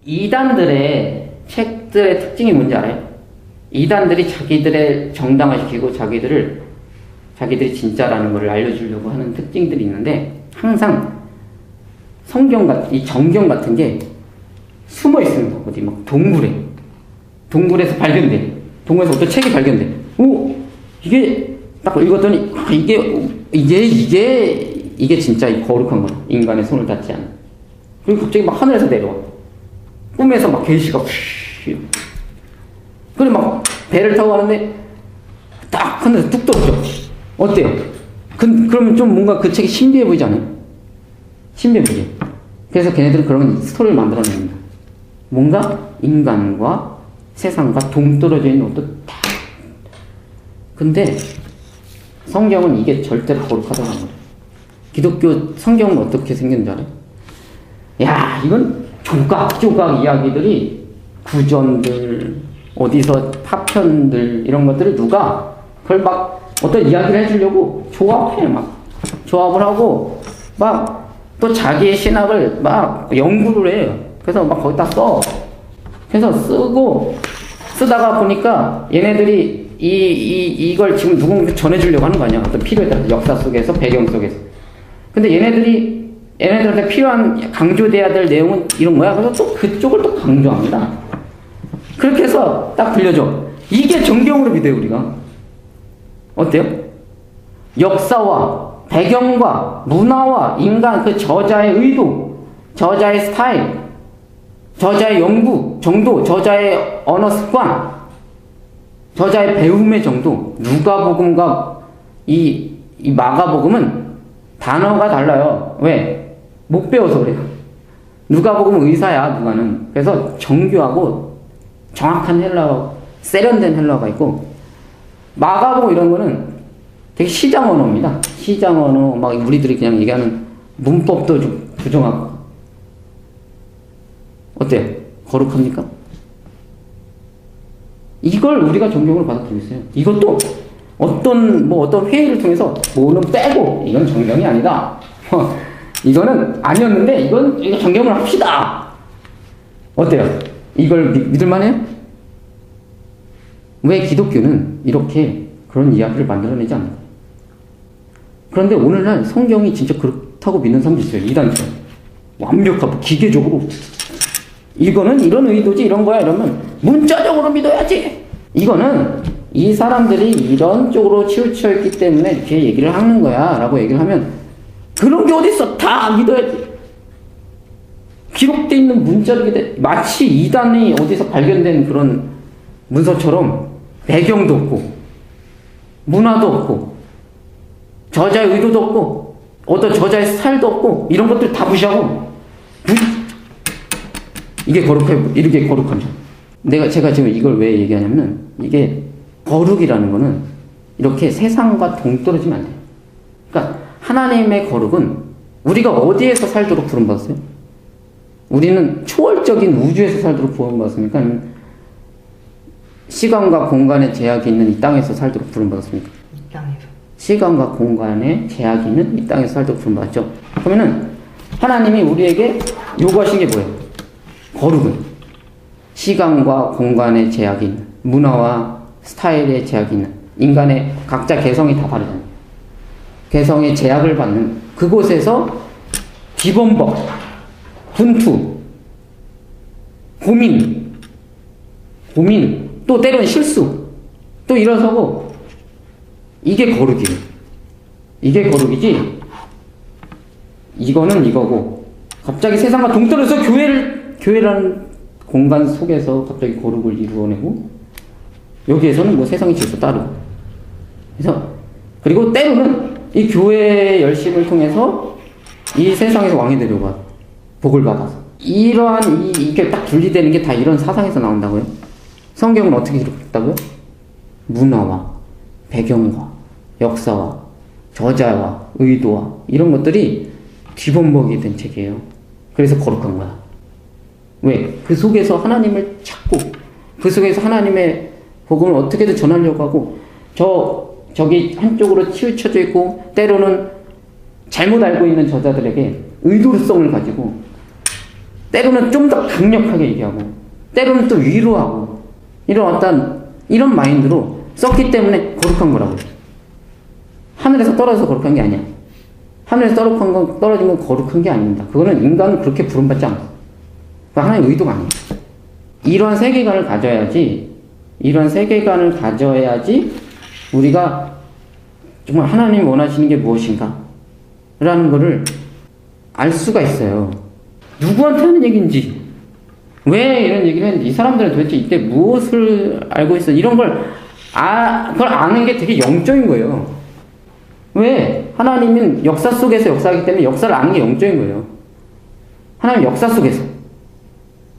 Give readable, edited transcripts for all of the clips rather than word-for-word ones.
이단들의 책들의 특징이 뭔지 알아요? 이단들이 자기들의 정당화시키고 자기들이 진짜라는 걸 알려주려고 하는 특징들이 있는데, 항상 이 정경 같은 게 숨어 있습니다. 어디 막 동굴에서 발견돼. 동굴에서 어떤 책이 발견돼. 이게 딱 읽었더니 이게 진짜 거룩한 거야. 인간의 손을 닿지 않아. 그리고 갑자기 막 하늘에서 내려와. 꿈에서 막 계시가 그래 막 배를 타고 가는데 딱 하늘에서 뚝 떨어져. 어때요? 그러면 좀 뭔가 그 책이 신비해 보이지 않아요? 신비해 보이죠? 그래서 걔네들은 그런 스토리를 만들어냅니다. 뭔가 인간과 세상과 동떨어져 있는 어떤 근데 성경은 이게 절대로 거룩하다는 거예요. 기독교 성경은 어떻게 생겼는지 알아요? 야, 이건 조각조각 이야기들이 구전들, 어디서 파편들 이런 것들을 누가 그걸 막 어떤 이야기를 해주려고 조합을 하고 막 또 자기의 신학을 막 연구를 해요. 그래서 막 거기다 써. 그래서 쓰다가 보니까 얘네들이 이걸 지금 누군가 전해주려고 하는 거 아니야. 어떤 필요에 따라 역사 속에서, 배경 속에서. 근데 얘네들한테 필요한 강조돼야 될 내용은 이런 거야. 그래서 또 그쪽을 또 강조합니다. 그렇게 해서 딱 들려줘. 이게 정경으로 믿어요, 우리가. 어때요? 역사와 배경과 문화와 인간 그 저자의 의도, 저자의 스타일, 저자의 연구 정도, 저자의 언어 습관, 저자의 배움의 정도. 누가복음과 이 마가복음은 단어가 달라요. 왜? 못 배워서 그래요. 누가복음은 의사야, 누가는. 그래서 정교하고 정확한 헬라어, 세련된 헬라어가 있고, 마가복음 이런 거는 되게 시장 언어입니다. 시장 언어, 막 우리들이 그냥 얘기하는 문법도 좀 부정하고. 어때요? 거룩합니까? 이걸 우리가 정경으로 받아들이고 있어요. 이것도 어떤 회의를 통해서 뭐는 빼고 이건 정경이 아니다. 이거는 아니었는데 이거 정경을 합시다. 어때요? 이걸 믿을만해요? 왜 기독교는 이렇게 그런 이야기를 만들어내지 않나요? 그런데 오늘날 성경이 진짜 그렇다고 믿는 사람도 있어요. 이단처럼 완벽하고 기계적으로 이거는 이런 의도지 이런 거야 이러면 문자적으로 믿어야지. 이거는 이 사람들이 이런 쪽으로 치우쳐 있기 때문에 이렇게 얘기를 하는 거야 라고 얘기를 하면 그런 게 어딨어. 다 믿어야지. 기록되어 있는 문자로 마치 이단이 어디서 발견된 그런 문서처럼 배경도 없고 문화도 없고 저자의 의도도 없고 어떤 저자의 스타일도 없고 이런 것들 다 무시하고 이게 거룩하죠. 제가 지금 이걸 왜 얘기하냐면 이게 거룩이라는 거는 이렇게 세상과 동떨어지면 안 돼요. 그러니까 하나님의 거룩은 우리가 어디에서 살도록 부름받았어요? 우리는 초월적인 우주에서 살도록 부름받았습니까? 아니면 시간과 공간의 제약이 있는 이 땅에서 살도록 부름받았습니까? 이 땅에서. 시간과 공간의 제약이 있는 이 땅에서 살도록 부름받았죠. 그러면은 하나님이 우리에게 요구하신 게 뭐예요? 거룩은 시간과 공간의 제약이 있는, 문화와 스타일의 제약이 있는, 인간의 각자 개성이 다 다르잖아요. 개성의 제약을 받는 그곳에서 기본법, 분투, 고민, 또 때로는 실수, 또 일어서고 이게 거룩이에요. 이게 거룩이지 이거는 이거고 갑자기 세상과 동떨어져서 교회라는 공간 속에서 갑자기 거룩을 이루어내고 여기에서는 뭐 세상의 질서 따르고 그래서 그리고 때로는 이 교회의 열심을 통해서 이 세상에서 왕이 되려고 복을 받아서 이러한 이게 딱 분리되는 게 다 이런 사상에서 나온다고요. 성경은 어떻게 기록했다고요? 문화와 배경과 역사와 저자와 의도와 이런 것들이 기본먹이 된 책이에요. 그래서 거룩한 거야. 왜? 그 속에서 하나님을 찾고 그 속에서 하나님의 복음을 어떻게든 전하려고 하고 저기 한쪽으로 치우쳐져 있고 때로는 잘못 알고 있는 저자들에게 의도성을 가지고 때로는 좀 더 강력하게 얘기하고, 때로는 또 위로하고, 이런 마인드로 썼기 때문에 거룩한 거라고. 하늘에서 떨어져서 거룩한 게 아니야. 하늘에서 떨어진 건 거룩한 게 아닙니다. 그거는 인간은 그렇게 부름받지 않아. 하나님의 의도가 아니에요. 이런 세계관을 가져야지 우리가 정말 하나님이 원하시는 게 무엇인가 라는 거를 알 수가 있어요. 누구한테 하는 얘기인지, 왜 이런 얘기를 했는지, 이 사람들은 도대체 이때 무엇을 알고 있어, 이런 걸 그걸 아는 게 되게 영적인 거예요. 왜? 하나님은 역사 속에서 역사하기 때문에 역사를 아는 게 영적인 거예요. 하나님 역사 속에서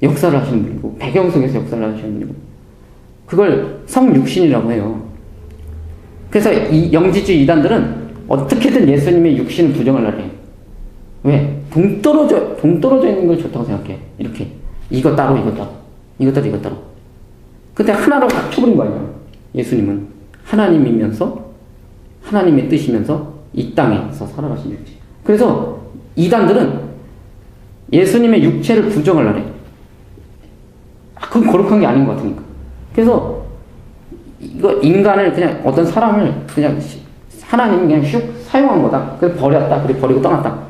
역사를 하시는 분이고, 배경 속에서 역사를 하시는 분이고, 그걸 성육신이라고 해요. 그래서 이 영지주의 이단들은 어떻게든 예수님의 육신을 부정을 하려 해요. 왜? 동떨어져 있는 걸 좋다고 생각해. 이렇게. 이거 따로, 이거 따로. 이거 따로, 이거 따로. 근데 하나로 갖춰버린 거 아니야. 예수님은 하나님이면서, 하나님의 뜻이면서 이 땅에서 살아가신 육체. 그래서 이단들은 예수님의 육체를 부정을 하래. 그건 거룩한 게 아닌 것 같으니까. 그래서 이거 인간을 그냥, 어떤 사람을 그냥 하나님이 그냥 슉 사용한 거다. 그래서 버렸다. 그리고 버리고 떠났다.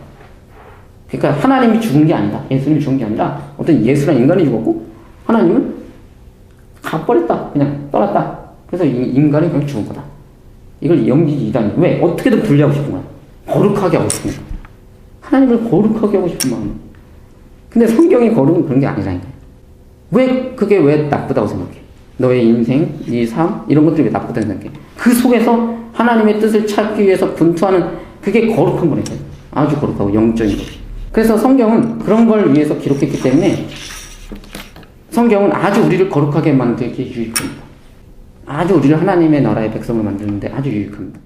그러니까 하나님이 죽은 게 아니다. 예수님이 죽은 게 아니라 어떤 예수란 인간이 죽었고, 하나님은 가버렸다. 그냥 떠났다. 그래서 인간이 그냥 죽은 거다. 이걸 영지주의 이단이 왜? 어떻게든 분리하고 싶은 거야. 거룩하게 하고 싶은 거야. 하나님을 거룩하게 하고 싶은 마음. 근데 성경의 거룩은 그런 게 아니라니까. 그게 왜 나쁘다고 생각해? 너의 인생, 네 삶, 이런 것들이 왜 나쁘다고 생각해? 그 속에서 하나님의 뜻을 찾기 위해서 분투하는, 그게 거룩한 거니까. 아주 거룩하고 영적인 거. 그래서 성경은 그런 걸 위해서 기록했기 때문에 성경은 아주 우리를 거룩하게 만들기 유익합니다. 아주 우리를 하나님의 나라의 백성을 만드는데 아주 유익합니다.